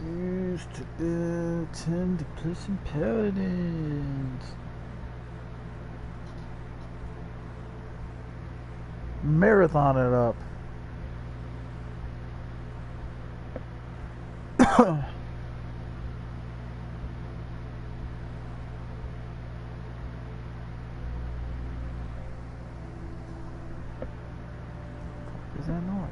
Used to tend to play some Paladins. Marathon it up. What is that noise?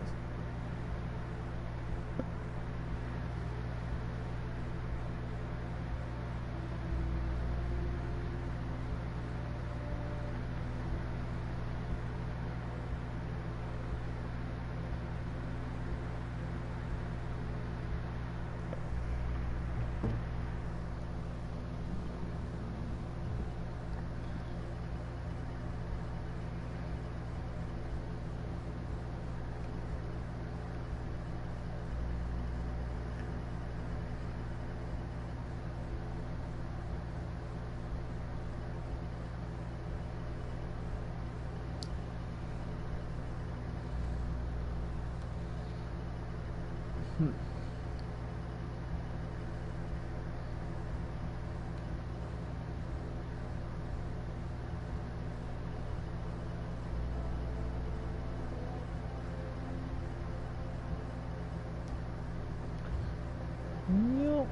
Nope.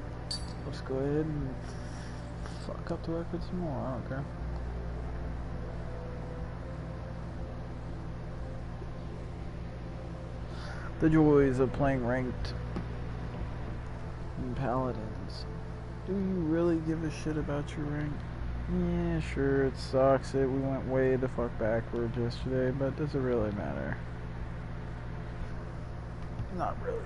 Let's go ahead and fuck up the record some more. I don't care. The joys of playing ranked in Paladins. Do you really give a shit about your rank? Yeah, sure, it sucks that we went way the fuck backwards yesterday, but does it really matter? Not really.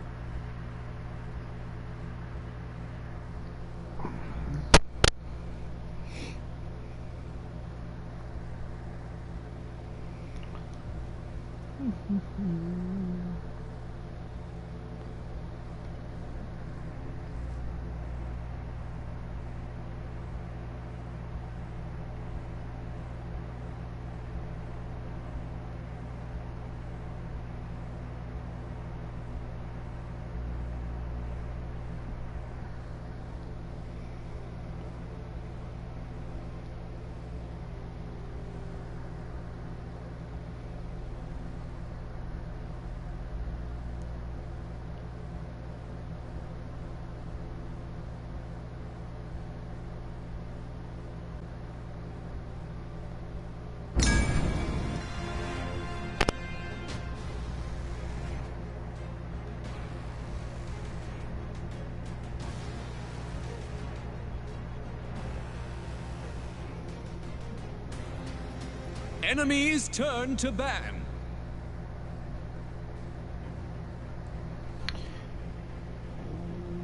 Enemies turn to ban.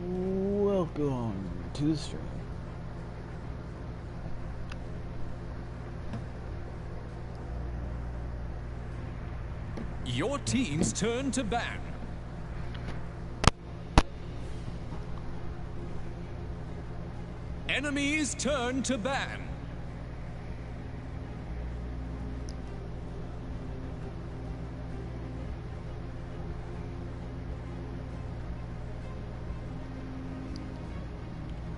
Welcome to the stream. Your team's turn to ban. Enemies turn to ban.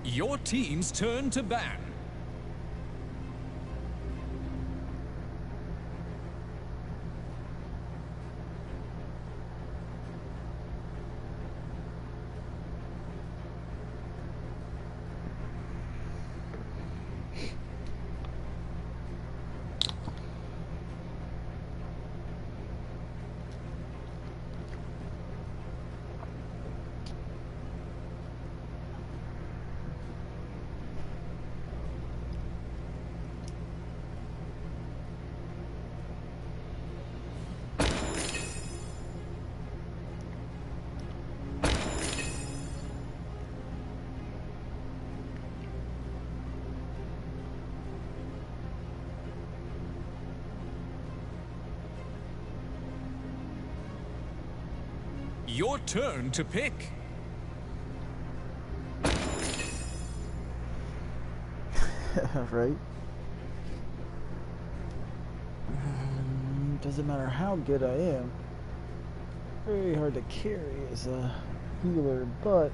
Your team's turn to ban. Your turn to pick. Right? Doesn't matter how good I am. very hard to carry as a healer, but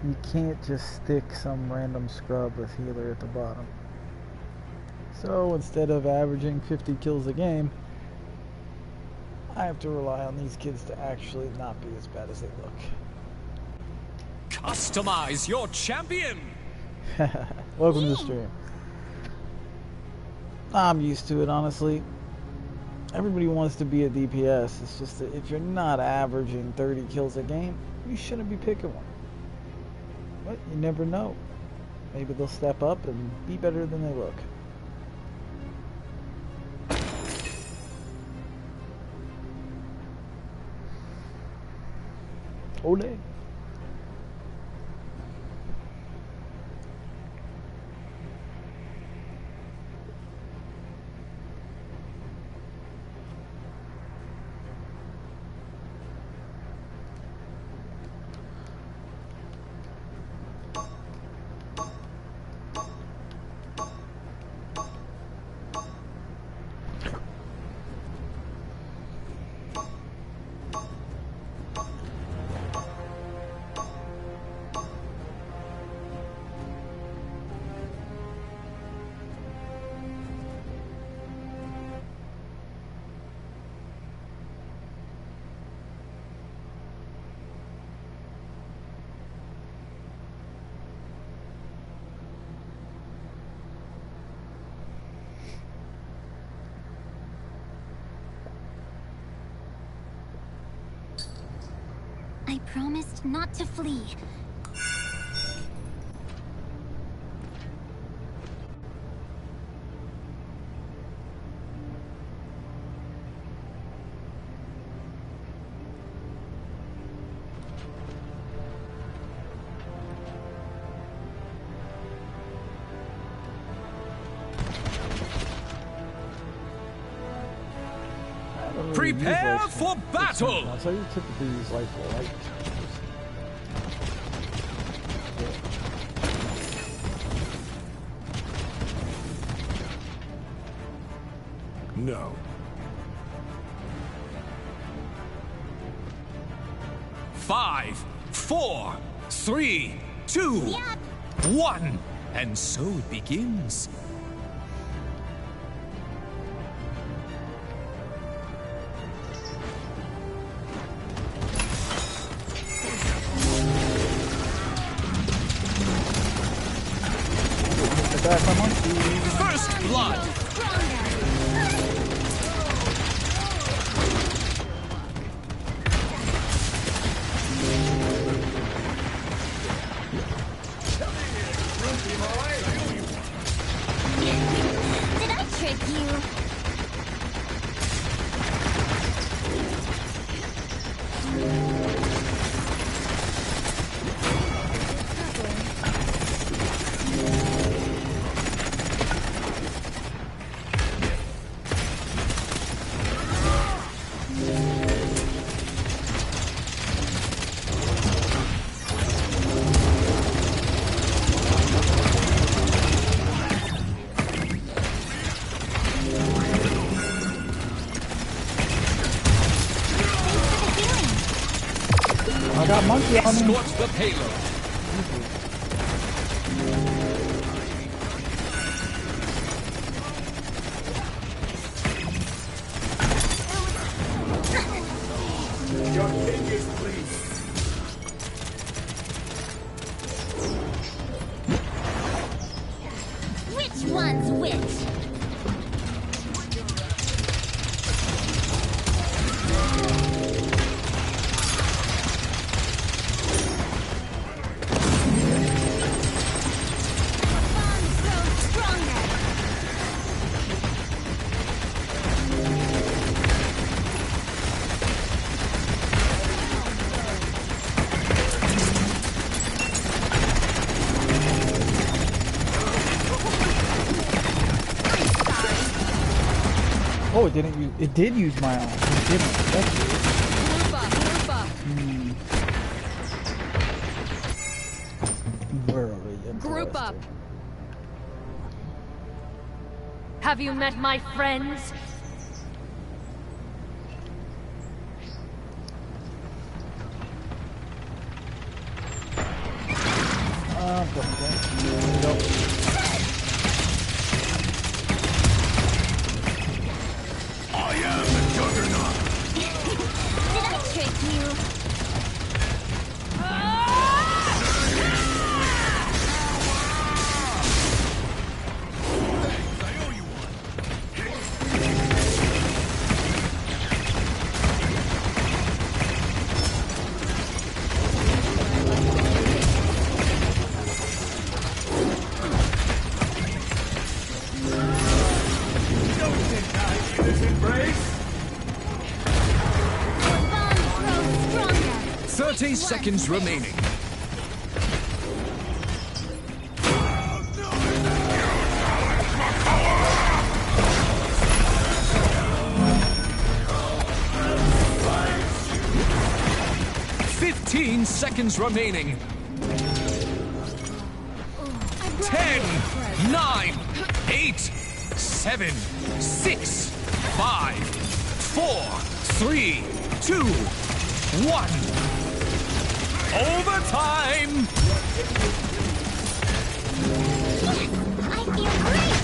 you can't just stick some random scrub with healer at the bottom. So instead of averaging 50 kills a game, I have to rely on these kids to actually not be as bad as they look. Customize your champion! Welcome to the stream. I'm used to it, honestly. Everybody wants to be a DPS. It's just that if you're not averaging 30 kills a game, you shouldn't be picking one. But you never know. Maybe they'll step up and be better than they look. Ole. I promised not to flee. Prepare for battle! That's how you typically use light. No. 5, 4, 3, 2, 1, and so it begins. First blood. Did I trick you? I got monkey on me. Escort the payload. Your king is pleased. Which one's which? Oh, it didn't use. It did use my arm. It didn't. That's weird. Very interesting. Group up. Have you met my friends? jump, okay? There we go. I am the juggernaut. Did I trick you? 30 seconds remaining. Seconds remaining. 10, 9, 8, 7, 6, 5, 4, 3, 2, 1. Overtime! I feel great!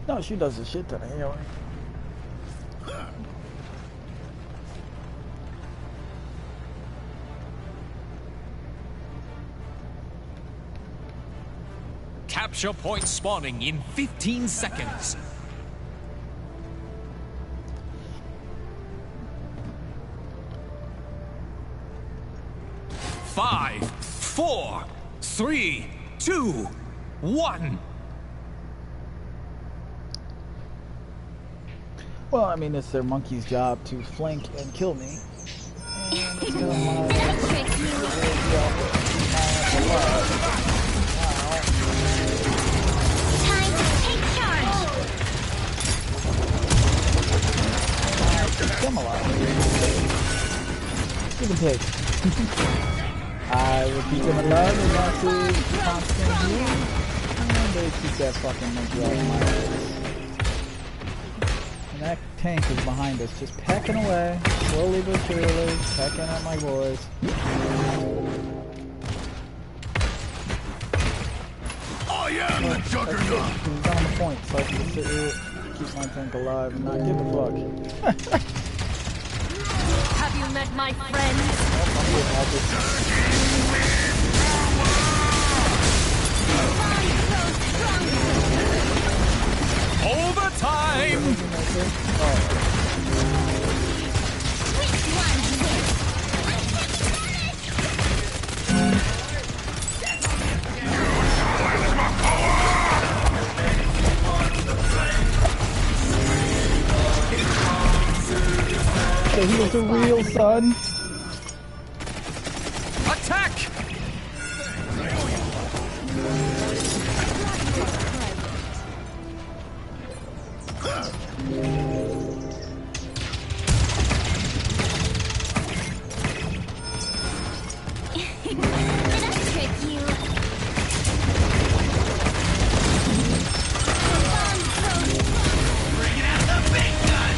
No, she does the shit to the healer. Capture point spawning in 15 seconds. 5, 4, 3, 2, 1. Well, I mean, it's their monkey's job to flank and kill me. And it's gonna Did I trick you? Time to take charge! Come alive. Give and take. I will keep them alive and not to constant heal. And they keep that fucking monkey off my ass. And that tank is behind us, just pecking away, slowly but surely, pecking at my boys. I am the juggernaut. He's on the point, so I can just sit here, keep my tank alive, and not give a fuck. Have you met my friends? Overtime! Which one's which? So he was a real son. Attack! Did I trick you? Bringing out the big gun!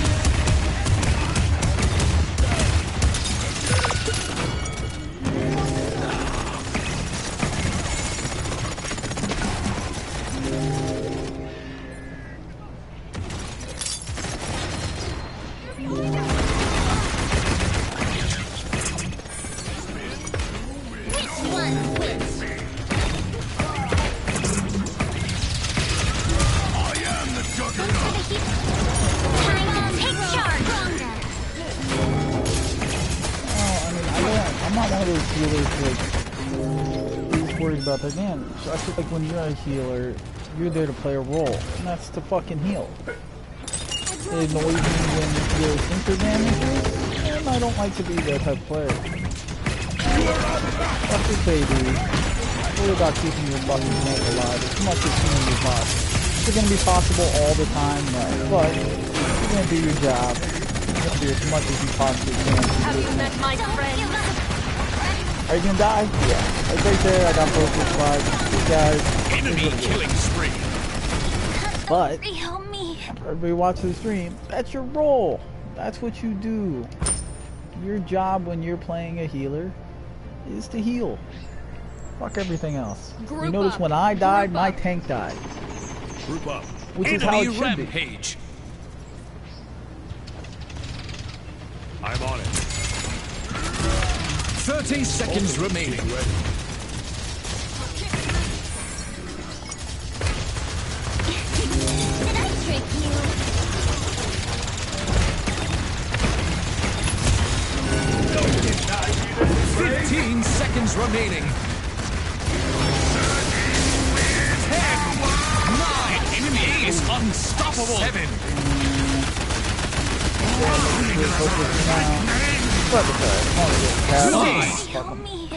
Which one's which? I am the juggernaut! Time to take charge! I'm not one of those healers who's worried about that. Man, so I feel like when you're a healer, you're there to play a role, and that's to fucking heal. It annoys me when you're thinker damages, and I don't like to be that type of player. Fuck your KD. Worry about keeping your fucking tank alive as much as humanly possible. Is it gonna be possible all the time? No. But you're gonna do your job. You're gonna do as much as you possibly can. Have you met my friend? Are you gonna die? Yeah. Like right there, I got both the slides. These guys. Enemy killing spree. But Help me. everybody watching the stream, that's your role. That's what you do. Your job when you're playing a healer is to heal. Fuck everything else. You Group notice up. when I died, Group my up. tank died. Group up. Which is how Enemy it should be. rampage. I'm on it. 30 seconds remaining. Did I trick you? 15 seconds remaining. 10, 9, enemy is unstoppable. 7. Please help me.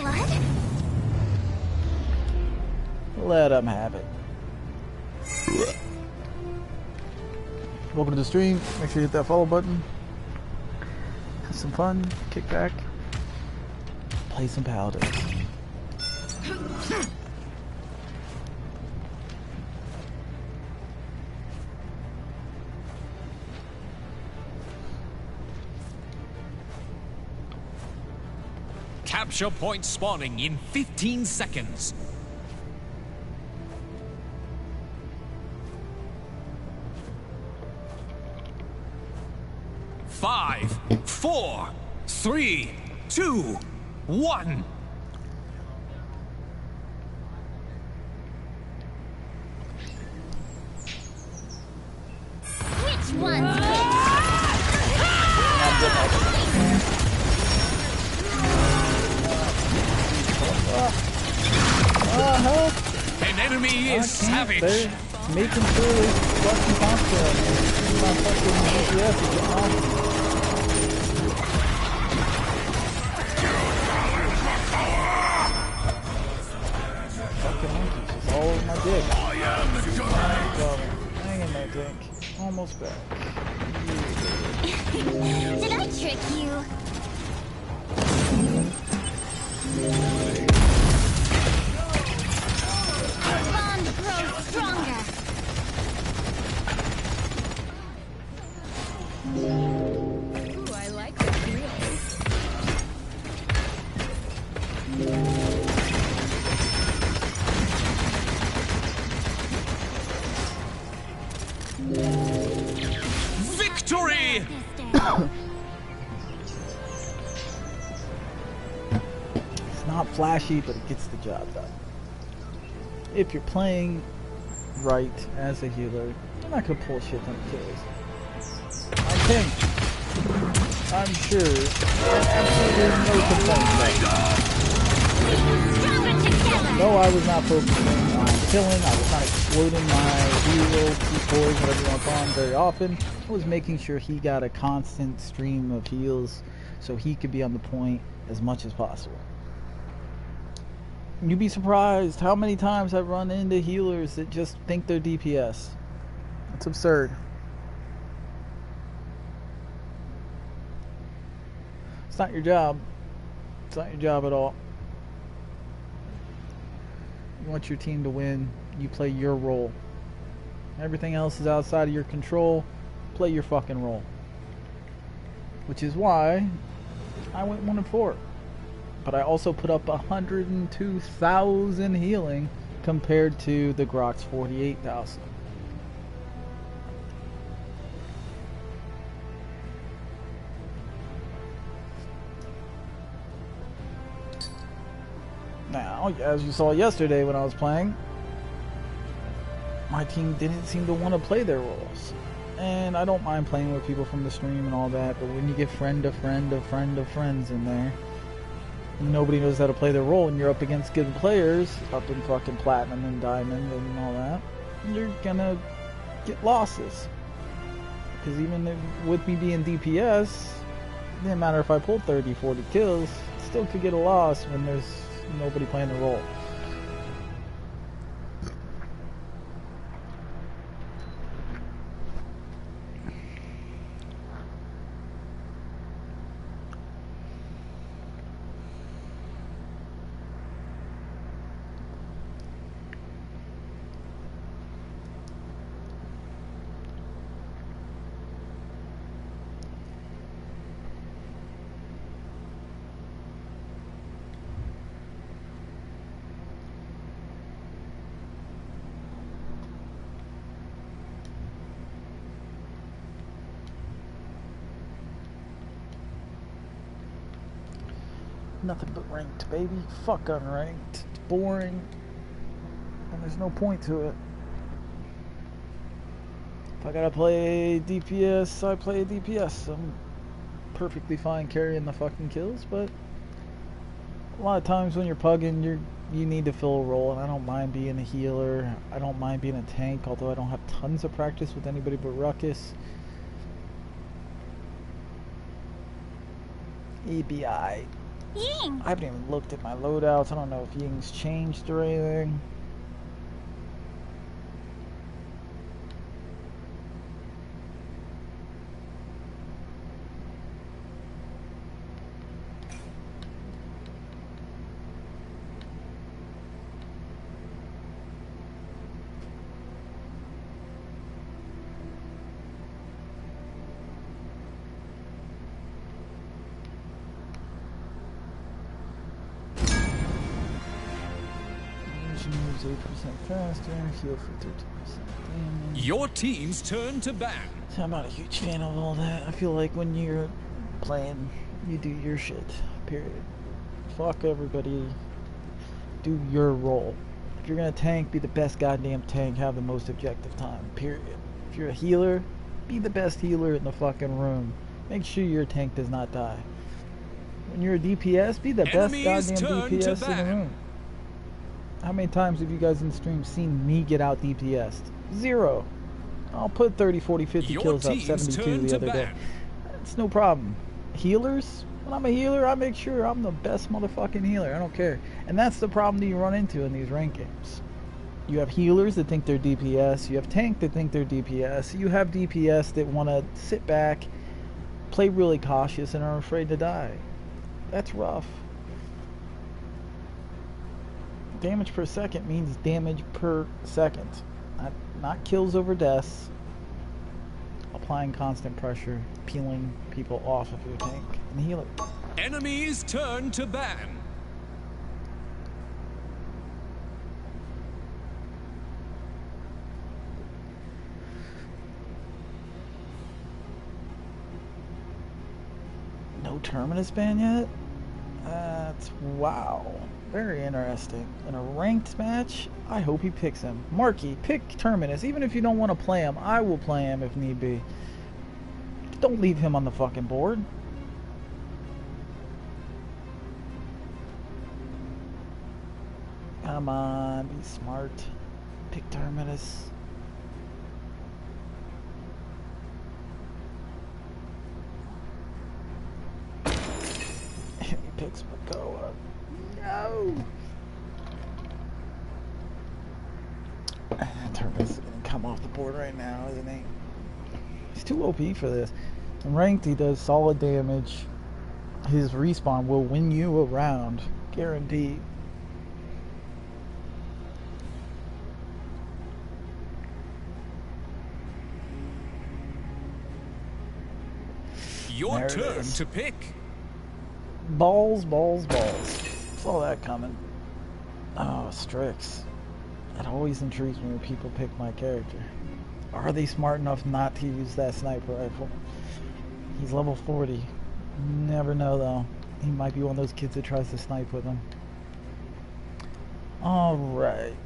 Blood? Let them have it. Welcome to the stream. Make sure you hit that follow button. Have some fun. Kick back. Play some Paladins. Capture point spawning in 15 seconds. Five, 4, 3, 2, 1. Which one's which? Help! An enemy is savage. They're making sure they fucking contact. It's not fucking GPS. It's getting off. Fucking monkeys. It's all over my dick. Hang in there, Dink. Almost back. Did I trick you? Bond grows stronger. Ooh, I like the thrills. Victory! It's not flashy, but it gets the job done. If you're playing right as a healer, you're not gonna pull shit ton of kills. I think, I'm sure, there's absolutely no complaint about Stronger together. No, I was not focusing on killing. I was not exploding my hero, P4s, whatever you want to call them, very often. I was making sure he got a constant stream of heals so he could be on the point as much as possible. You'd be surprised how many times I've run into healers that just think they're DPS. It's absurd. It's not your job. It's not your job at all. You want your team to win, you play your role. Everything else is outside of your control. Play your fucking role. Which is why I went 1-4. But I also put up 102,000 healing compared to the Grok's 48,000. Now, as you saw yesterday when I was playing, my team didn't seem to want to play their roles. And I don't mind playing with people from the stream and all that, but when you get friend of friend of friend of friends in there, and nobody knows how to play their role, and you're up against good players, up in fucking Platinum and Diamond and all that, you're gonna get losses. Because even with me being DPS, it didn't matter if I pulled 30, 40 kills, still could get a loss when there's nobody playing the role. Nothing but ranked, baby. Fuck unranked. It's boring. And there's no point to it. If I gotta play DPS, I play DPS. I'm perfectly fine carrying the fucking kills, but a lot of times when you're pugging, you need to fill a role, and I don't mind being a healer. I don't mind being a tank, although I don't have tons of practice with anybody but Ruckus. ABI. Ying! I haven't even looked at my loadouts. I don't know if Ying's changed or anything. Moves 8% faster, heal for 13% damage. Your team's turn to ban. So I'm not a huge fan of all that. I feel like when you're playing, you do your shit. Period. Fuck everybody. Do your role. If you're gonna tank, be the best goddamn tank. Have the most objective time. Period. If you're a healer, be the best healer in the fucking room. Make sure your tank does not die. When you're a DPS, be the best goddamn DPS in the room. How many times have you guys in the stream seen me get out DPS'd? 0. I'll put 30, 40, 50 kills up, 72 the other day. It's no problem. Healers? When I'm a healer, I make sure I'm the best motherfucking healer. I don't care. And that's the problem that you run into in these rank games. You have healers that think they're DPS. You have tank that think they're DPS. You have DPS that want to sit back, play really cautious, and are afraid to die. That's rough. Damage per second means damage per second, not kills over deaths. Applying constant pressure, peeling people off of your tank and healer. Enemy's turn to ban. No Terminus ban yet? That's wow. Very interesting. In a ranked match, I hope he picks him. Marky, pick Terminus. Even if you don't want to play him, I will play him if need be. Don't leave him on the fucking board. Come on, be smart. Pick Terminus. He picks Makoa. No! Terminus is gonna come off the board right now, isn't he? He's too OP for this. In ranked, he does solid damage. His respawn will win you a round, guaranteed. Your turn to pick. Balls, balls, balls. Saw that coming. Oh, Strix. It always intrigues me when people pick my character. Are they smart enough not to use that sniper rifle? He's level 40. Never know though. He might be one of those kids that tries to snipe with him. Alright.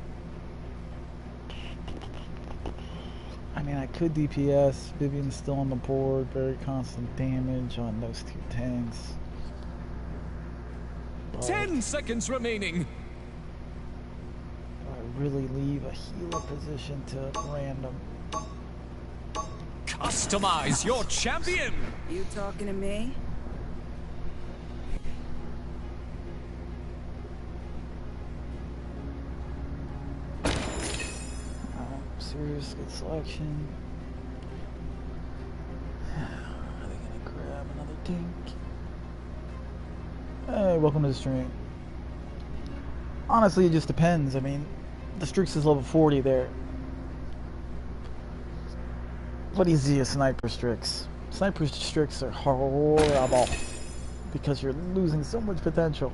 I mean, I could DPS. Vivian's still on the board. Very constant damage on those two tanks. 10 seconds remaining. I really leave a healer position to random. Customize your champion. You talking to me? serious, good selection. Are they gonna grab another tank? Hey, welcome to the stream. Honestly, it just depends. I mean, the Strix is level 40 there. What is a sniper Strix? Sniper Strix are horrible because you're losing so much potential.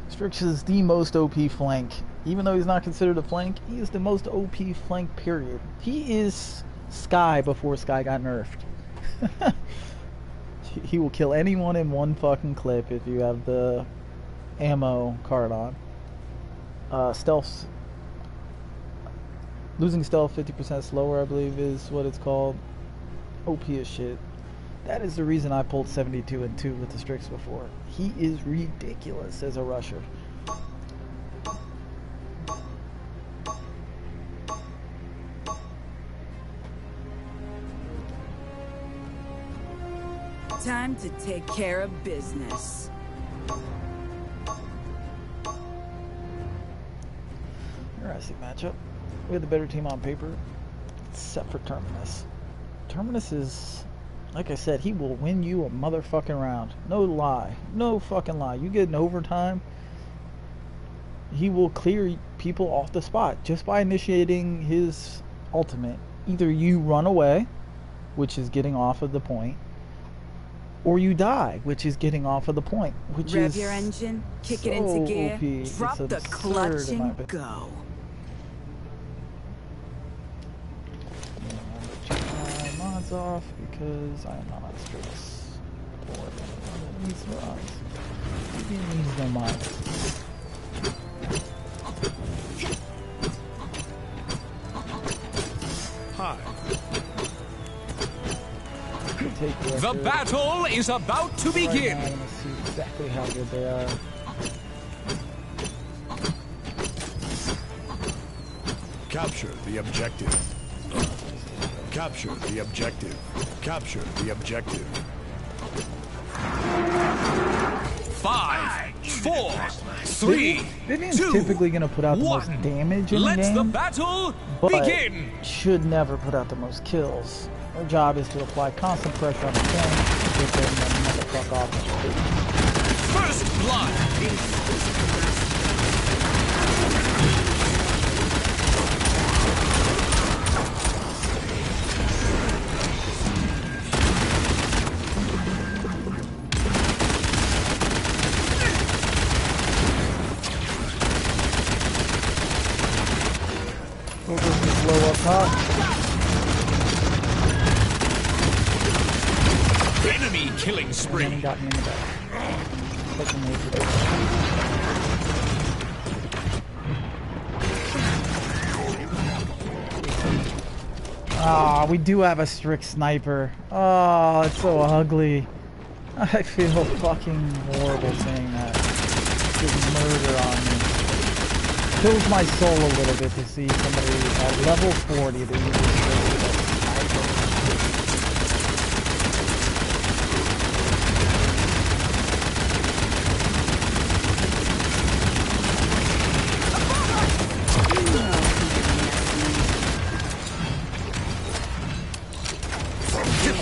Strix is the most OP flank. Even though he's not considered a flank, he is the most OP flank, period. He is Sky before Sky got nerfed. He will kill anyone in one fucking clip if you have the ammo card on. Stealth. Losing stealth 50% slower, I believe, is what it's called. OP as shit. That is the reason I pulled 72 and 2 with the Strix before. He is ridiculous as a rusher. Time to take care of business. Interesting matchup. We had the better team on paper, except for Terminus. Terminus is, like I said, he will win you a motherfucking round. No lie. No fucking lie. You get in overtime, he will clear people off the spot just by initiating his ultimate. Either you run away, which is getting off of the point, or you die, which is getting off of the point. Which Rev is your engine, kick so it into gear, OP. drop It's the absurd clutch in my and opinion. go. Mods off because I am not on Strix. Or it needs mods. It needs no mods. Hi. Take The battle is about to begin. Right now, I'm gonna see exactly how good they are. Capture the objective. Capture the objective. Capture the objective. 5, 4, 3, Vivian's 2, typically gonna put out the 1. most damage in the Let the game, battle but begin. should never put out the most kills. Her job is to apply constant pressure on the tank, get them to motherfuck off. First blood. Blow up top. Enemy killing And spree. then he got me in the back. Fucking lazy. Ah, we do have a strict sniper. Oh, it's so ugly. I feel fucking horrible saying that. Just murder on me. Kills my soul a little bit to see somebody at level 40 that uses strict with a sniper.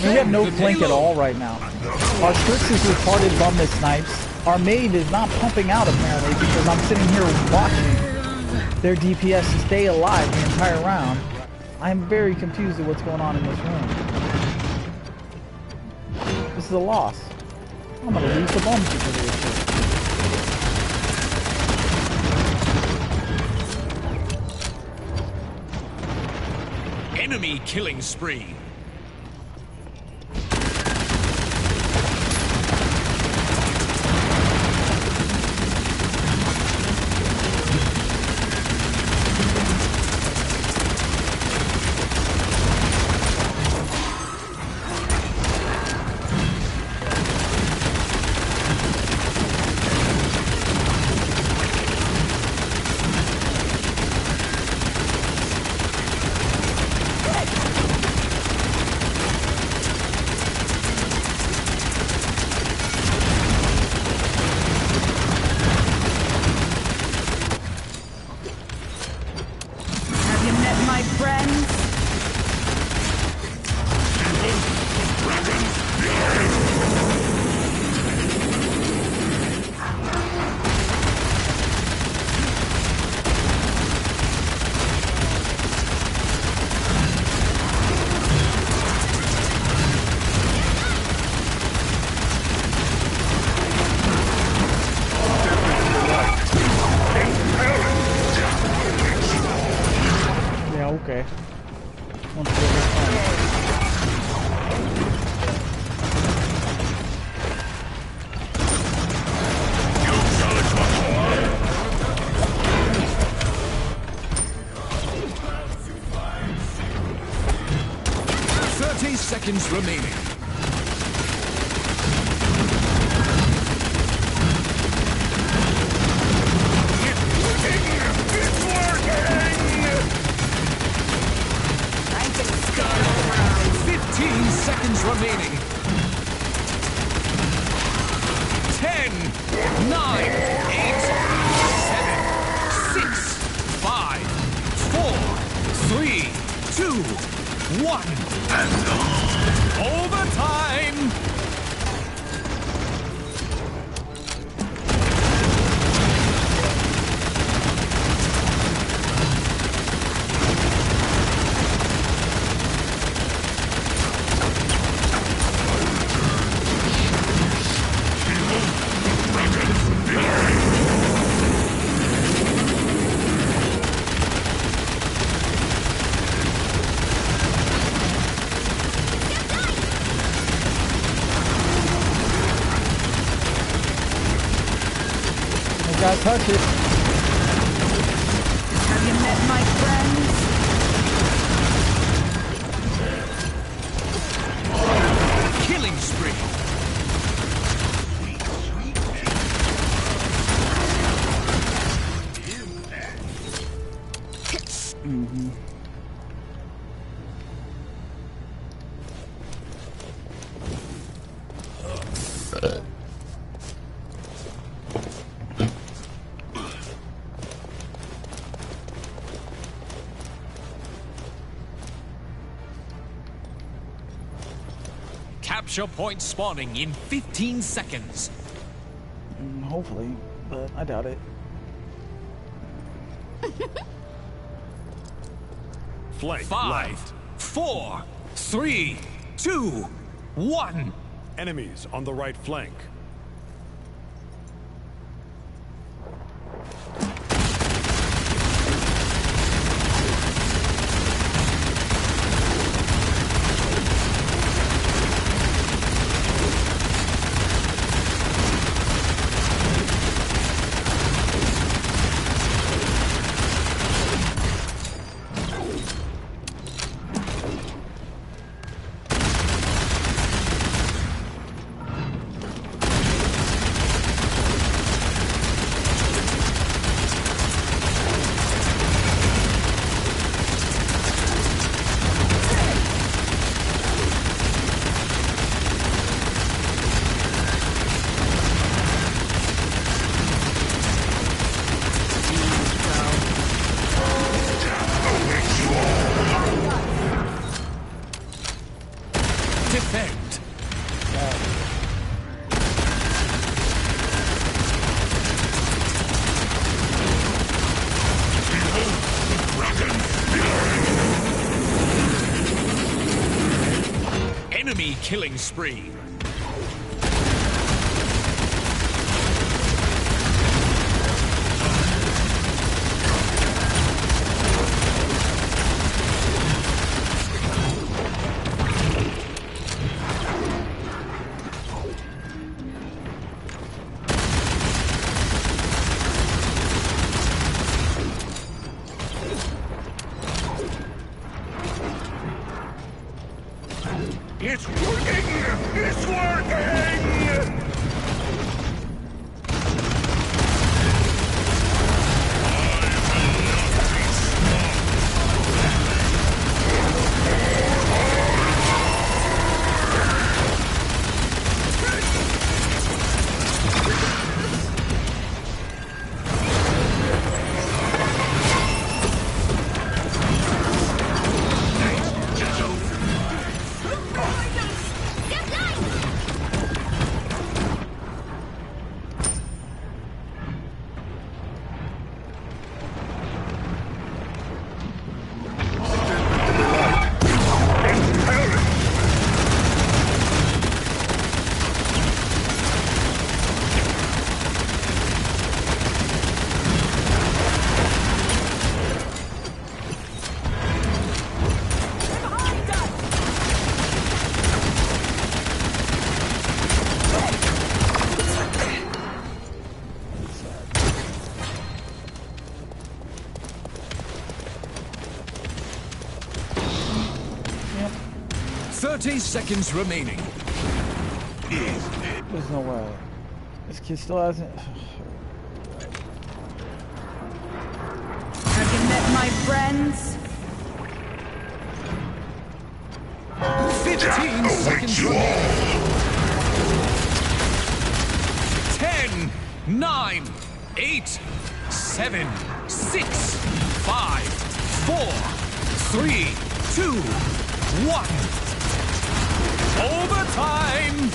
We have no flank at all right now. Our Strix is retarded bumness snipes. Our maid is not pumping out apparently because I'm sitting here watching their DPS to stay alive the entire round. I'm very confused at what's going on in this room. This is a loss. I'm gonna lose the bums because of this shit. Enemy killing spree. remaining. It's working! 15 seconds remaining. 10, 9, 8, 7, 6, 5, 4, 3, 2, 1. Overtime! Gotta touch it. Have you met my friends? Killing spree. Capture point spawning in 15 seconds. Hopefully, but I doubt it. Flank 5, left. 4, 3, 2, 1. Enemies on the right flank. Defend. Enemy killing spree. It's working! It's working! 30 seconds remaining. There's no way. This kid still hasn't. Have you met my friends? 15 seconds remaining. 10, 9, 8, 7, 6, 5, 4, 3, 2, 1. Overtime!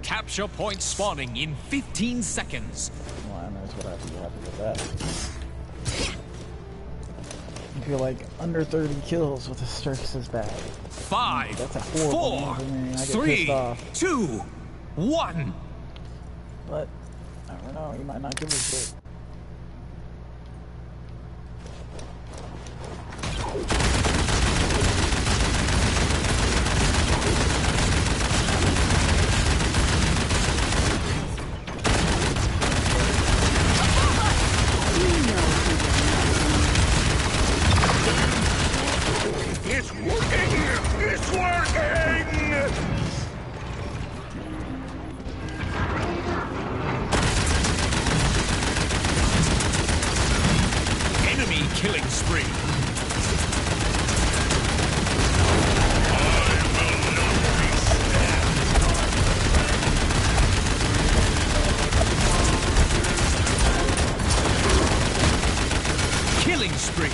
Capture point spawning in 15 seconds. Well, I know what I'd be happy with that. I feel like under 30 kills with a Sturk's bag. 5, That's a horrible 4, number, man. I get 3, pissed off. 2, 1. But I don't know. You might not give a shit. It's working! It's working! Enemy killing spree. Killing spree.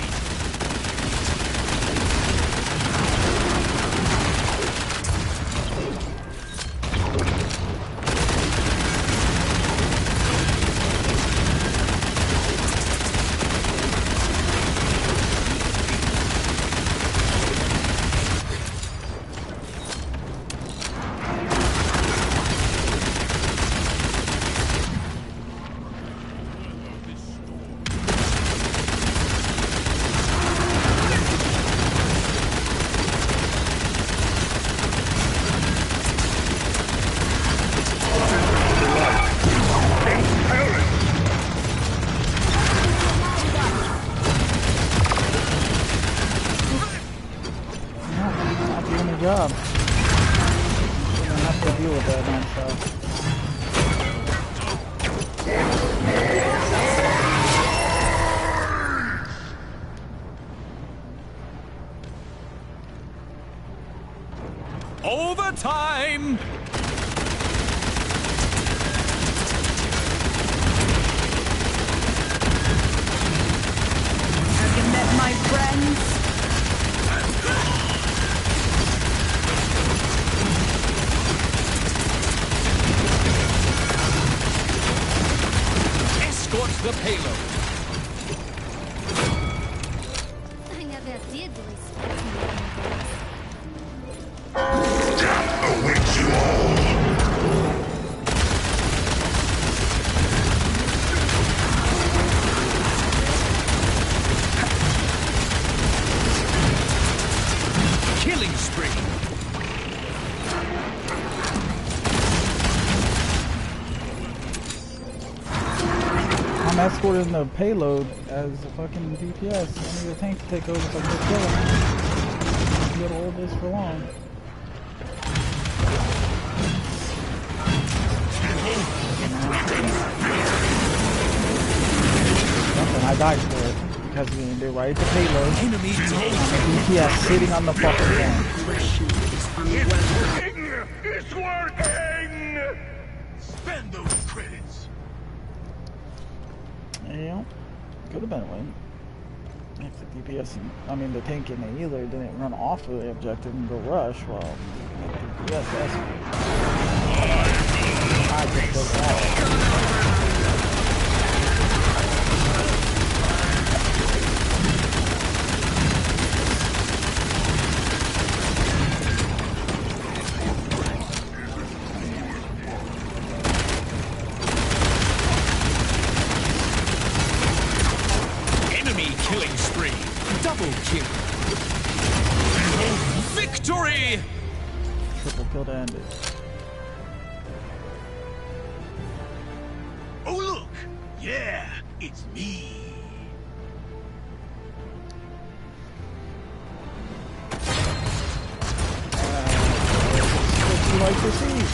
Not doing the job. You don't have to deal with that nonsense. Overtime! Have you met my friends? Escort the payload. I never did respect you. Awaits you all! Killing spree. I'm escorting the payload as a fucking DPS. I need a tank to take over so I can kill him. You gotta hold this for long. Something I died for it because we did right at the payload. Enemy down. DPS sitting on the fucking thing. It's working! It's working! Spend those credits! Yeah, could have been a win. If the DPS, the tank and the healer didn't run off of the objective and go rush, well, DPS, that's not just the wall. Enemy killing spree. Double kill. Victory! Triple kill to end it. Oh, look! Yeah, it's me. What you like to see?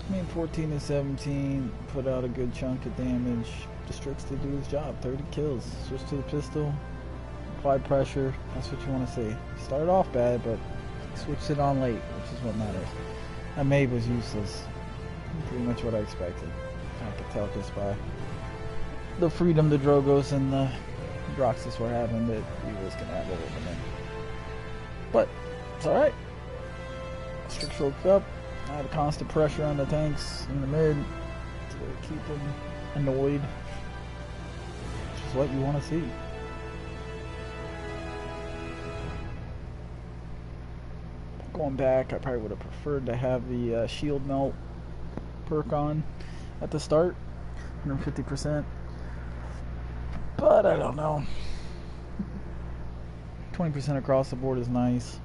I mean, 14 to 17, put out a good chunk of damage. Districts to do his job. 30 kills. Switch to the pistol. Apply pressure. That's what you want to see. Started off bad, but switched it on late, which is what matters. That Maid was useless. Pretty much what I expected. I could tell just by the freedom the Drogos and the Roxas were having that he was going to have over them. But, it's alright. District woke up. I had constant pressure on the tanks in the mid to keep them annoyed. Which is what you want to see. Going back, I probably would have preferred to have the shield melt perk on at the start, 150%. But I don't know. 20% across the board is nice.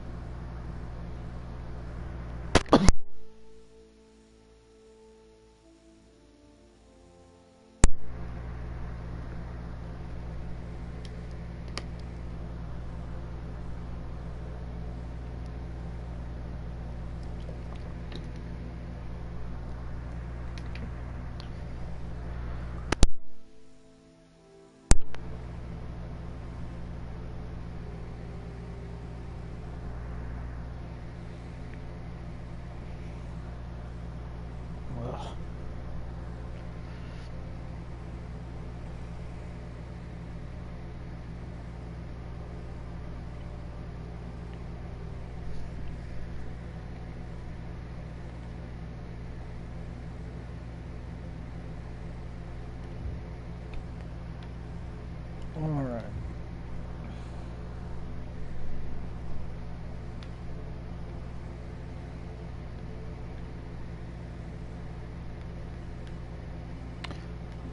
Alright.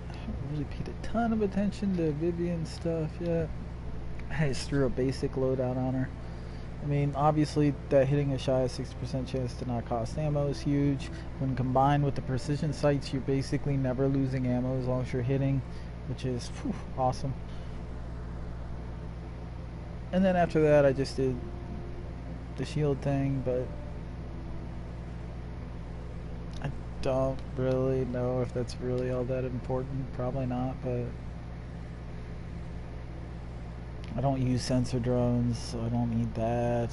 I haven't really paid a ton of attention to Vivian's stuff yet. I just threw a basic loadout on her. I mean, obviously, that hitting a shy of 60% chance to not cost ammo is huge. When combined with the precision sights, you're basically never losing ammo as long as you're hitting, which is awesome. And then after that, I just did the shield thing, but I don't really know if that's really all that important. Probably not, but I don't use sensor drones, so I don't need that.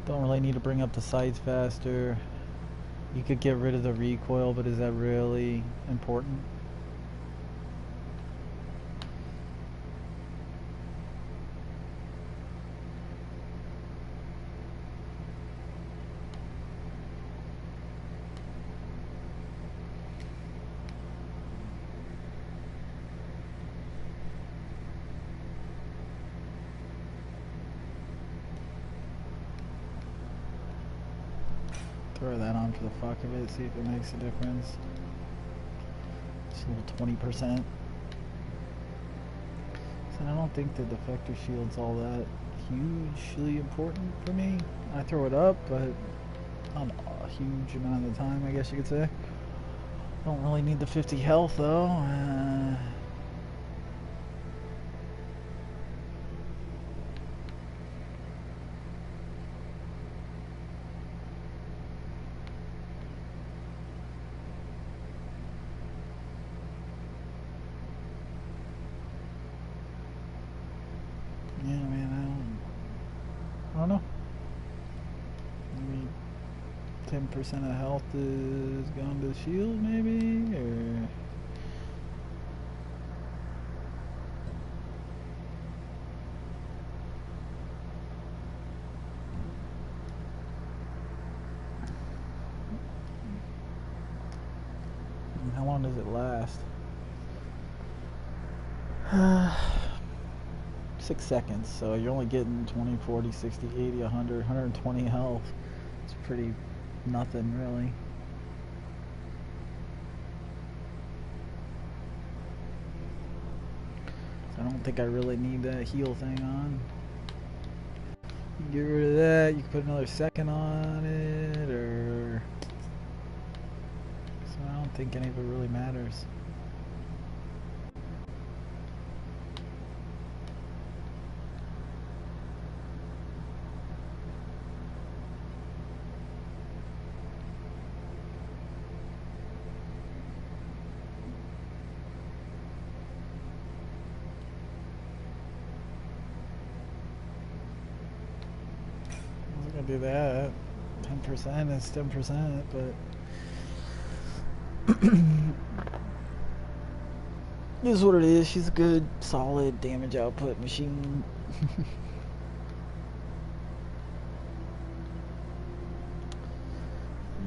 Don't really need to bring up the sights faster. You could get rid of the recoil, but is that really important? Throw that on for the fuck of it, see if it makes a difference. It's a little 20%. So I don't think the defector shield's all that hugely important for me. I throw it up, but not a huge amount of the time, I guess you could say. Don't really need the 50 health though. Yeah, man, I don't know. Maybe 10% of health is gone to the shield, maybe, or. How long does it last? 6 seconds, so you're only getting 20, 40, 60, 80, 100, 120 health. It's pretty nothing, really. So I don't think I really need that heal thing on. You can get rid of that, you can put another second on it, or... So I don't think any of it really matters. Do that. 10% is 10%, but it is what it is. She's a good, solid damage output machine.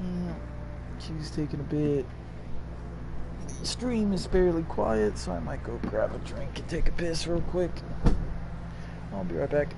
Yeah, she's taking a bit. The stream is fairly quiet, so I might go grab a drink and take a piss real quick. I'll be right back.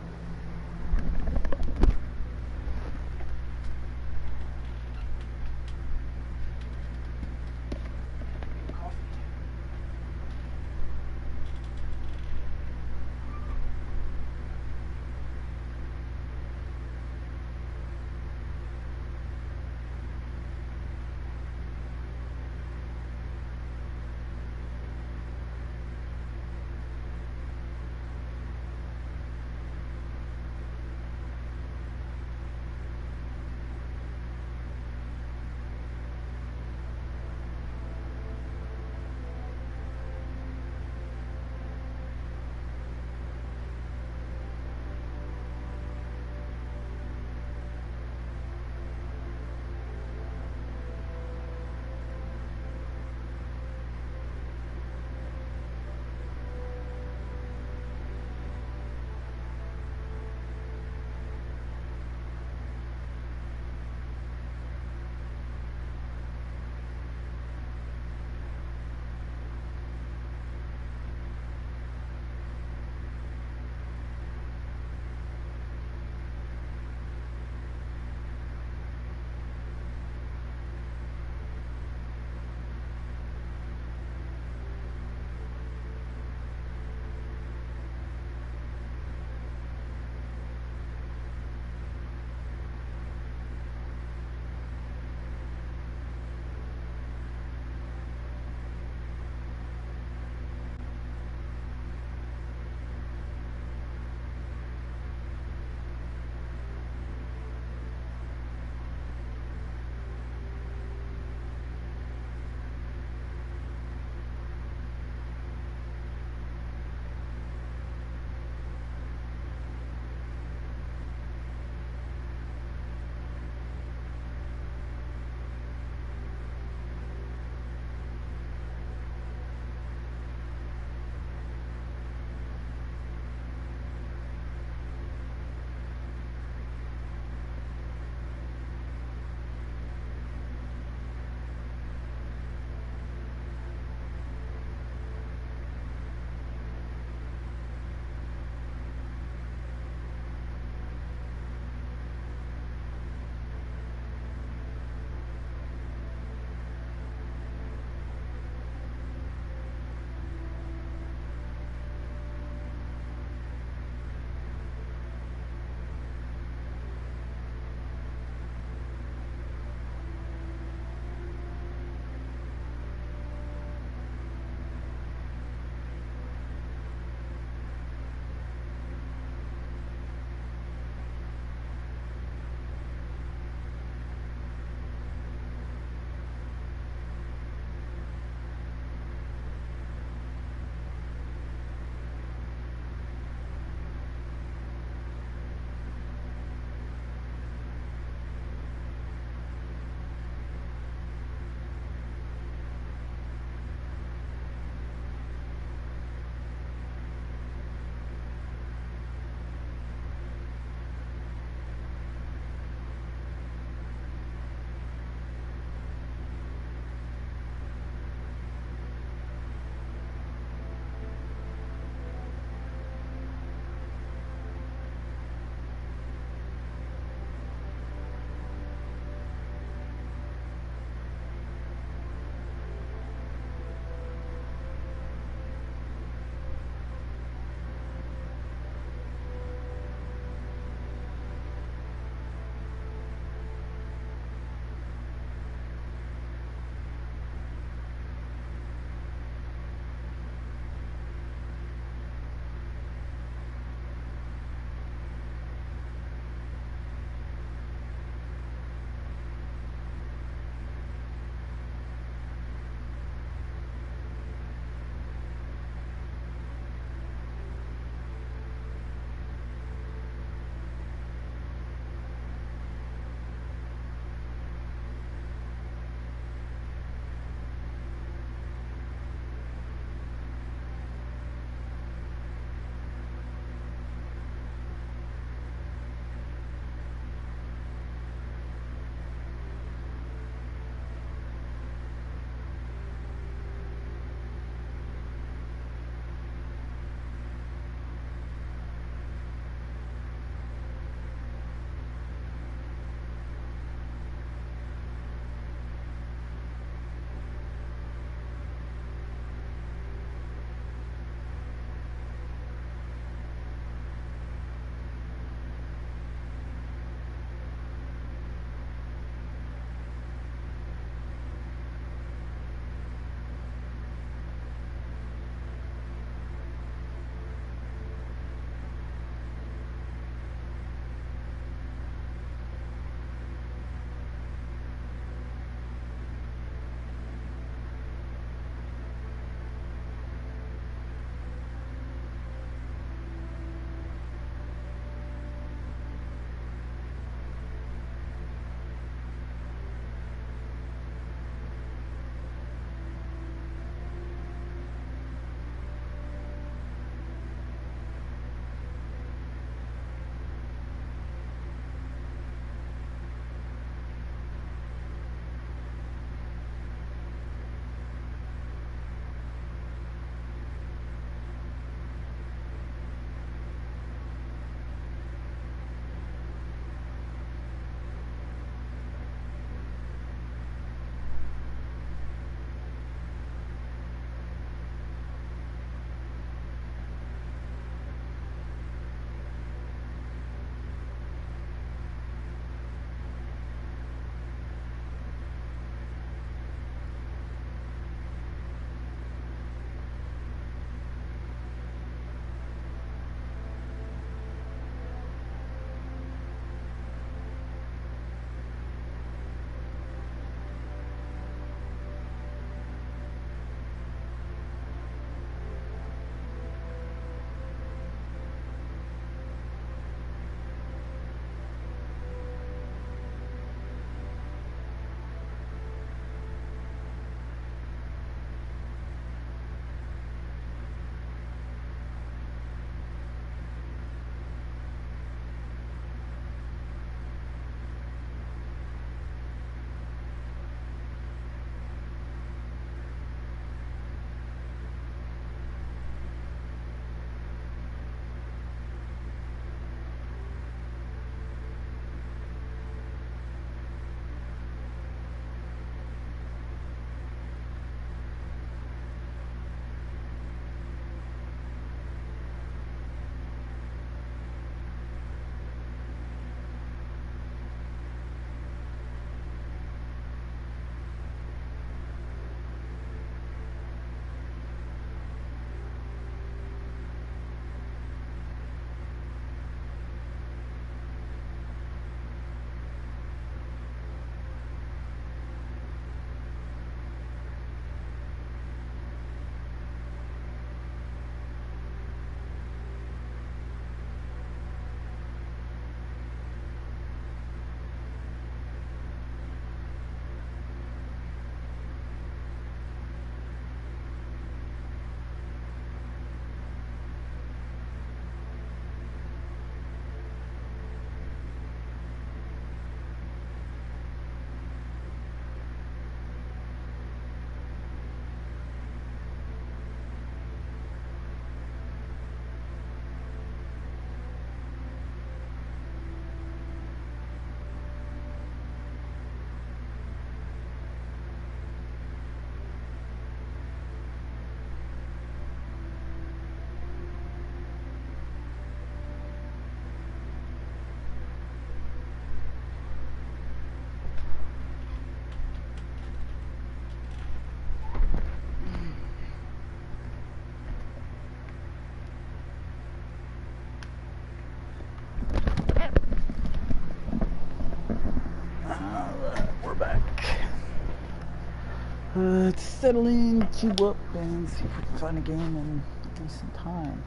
Let's settle in, queue up, and see if we can find a game in a decent time.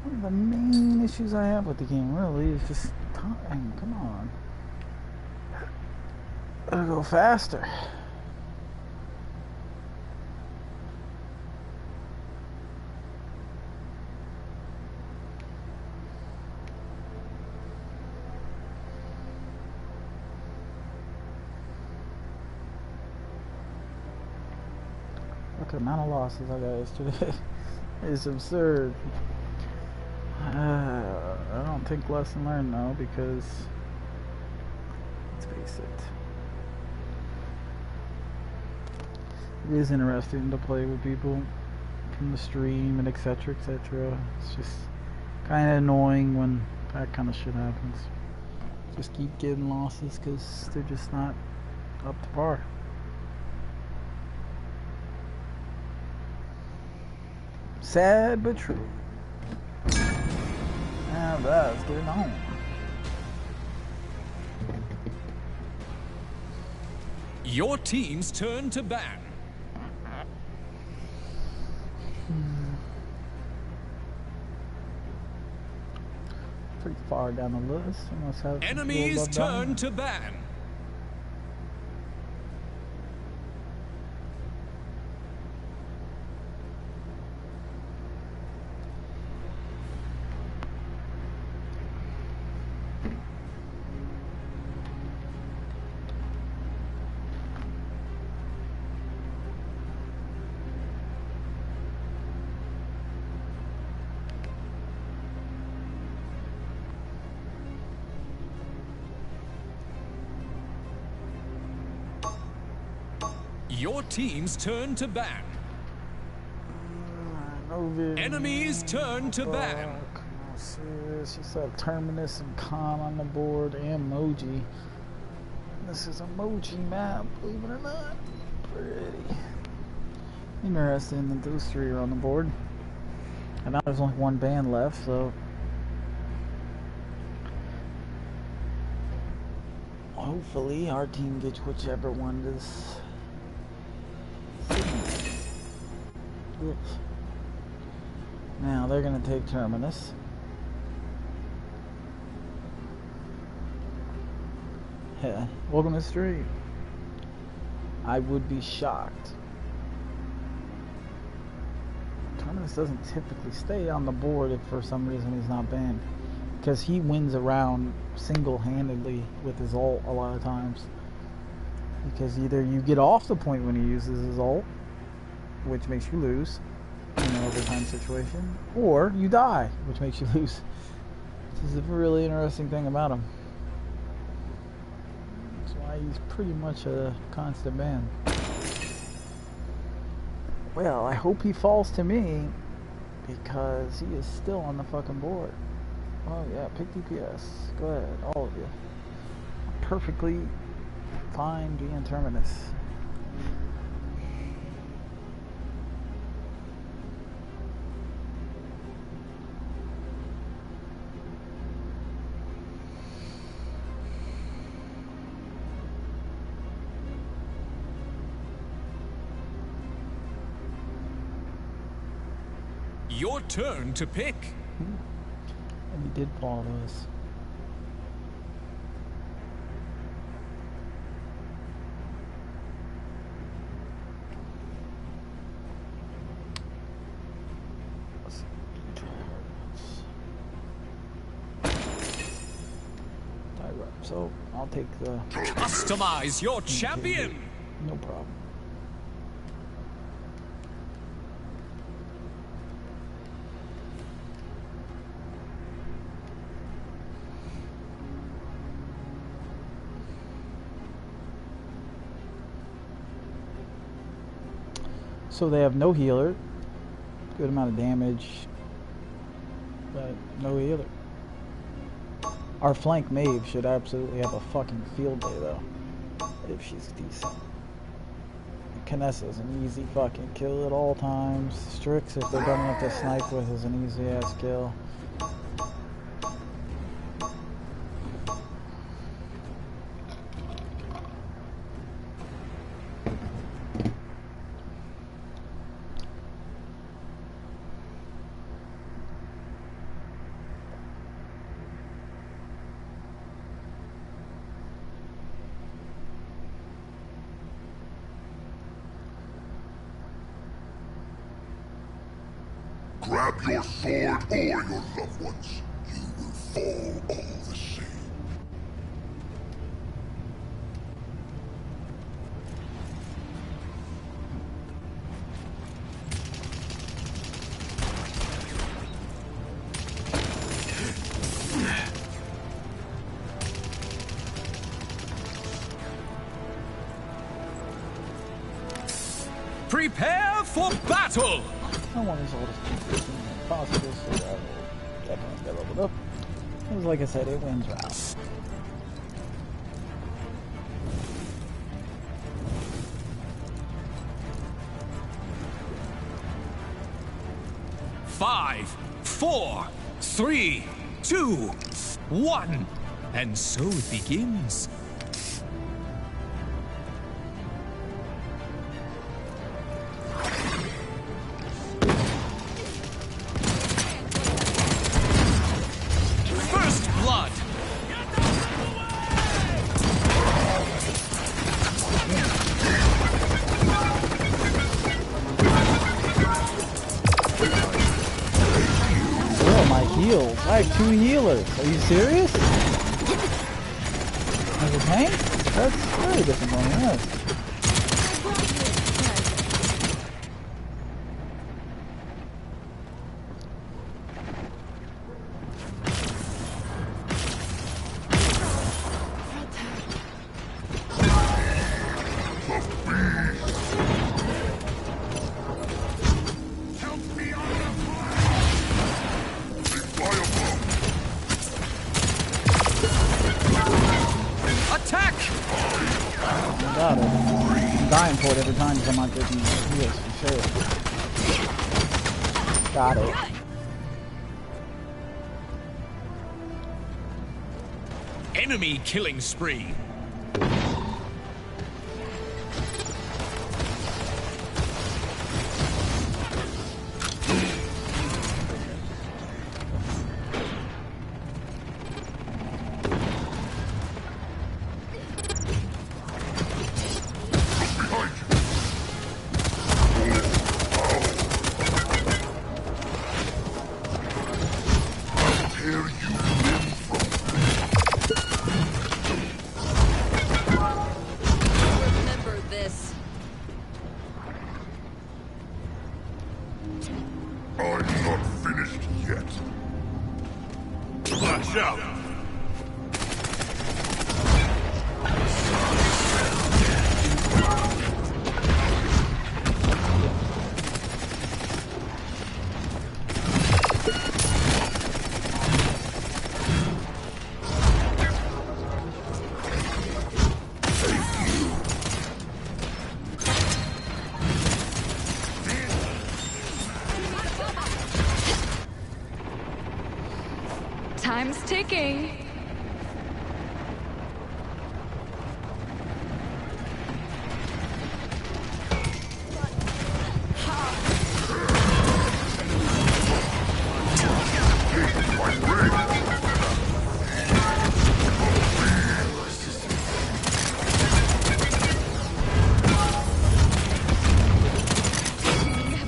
One of the main issues I have with the game really is just time. Come on. Gotta go faster. Look at the amount of losses I got yesterday. It's absurd. I don't think lesson learned though, because let's face it, it is interesting to play with people from the stream and etc. etc. It's just kind of annoying when that kind of shit happens. Just keep getting losses because they're just not up to par. Sad but true. Now let's get it on. Your team's turn to ban. Pretty far down the list. I must have Enemy's turn to ban. Your team's turn to ban. Enemy's turn to ban. Serious. You said Terminus and Khan on the board and Emoji. This is Emoji map, believe it or not. Pretty interesting that those three are on the board. And now there's only one band left, so hopefully our team gets whichever one is. Now they're going to take Terminus. Yeah, welcome to the stream. I would be shocked. Terminus doesn't typically stay on the board if for some reason he's not banned, because he wins around single-handedly with his ult a lot of times. Because either you get off the point when he uses his ult, which makes you lose in an overtime situation, or you die, which makes you lose. This is a really interesting thing about him. That's why he's pretty much a constant ban. Well, I hope he falls to me, because he is still on the fucking board. Oh yeah, pick DPS. Go ahead, all of you. Perfectly fine being Terminus. Your turn to pick. And he did follow us. So I'll take the Customize your champion. no problem. So they have no healer, good amount of damage, but no healer. Our flank Maeve should absolutely have a fucking field day though, if she's decent. Kinessa's an easy fucking kill at all times. Strix, if they're dumb enough to snipe with, is an easy ass kill. grab your sword or your loved ones. You will fall all the same. Prepare for battle! I want as old as possible, so that will definitely get leveled up. Because like I said, it wins round. Five, 4, 3, 2, 1. And so it begins. First blood. Oh, my heals. I have 2 healers. Are you serious? As a tank? That's very disappointing. Yes. Attack! Got it. I'm dying for it every time because I'm not getting heals for sure. Got it. Enemy killing spree. Remember this. I'm not finished yet. Watch out! Time's ticking.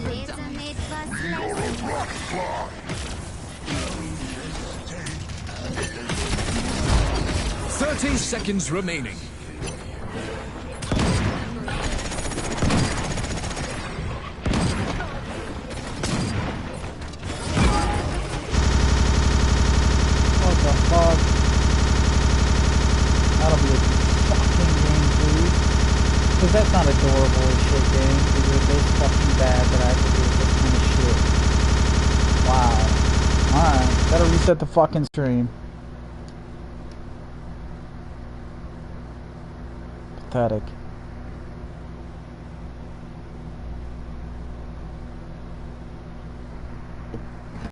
Laser made fast like 30 seconds remaining. What the fuck? That'll be a fucking game, please. Because that's not adorable as shit game. Because they're this fucking bad that I have to do this kind of shit. Wow. Alright. Gotta reset the fucking stream. Pathetic.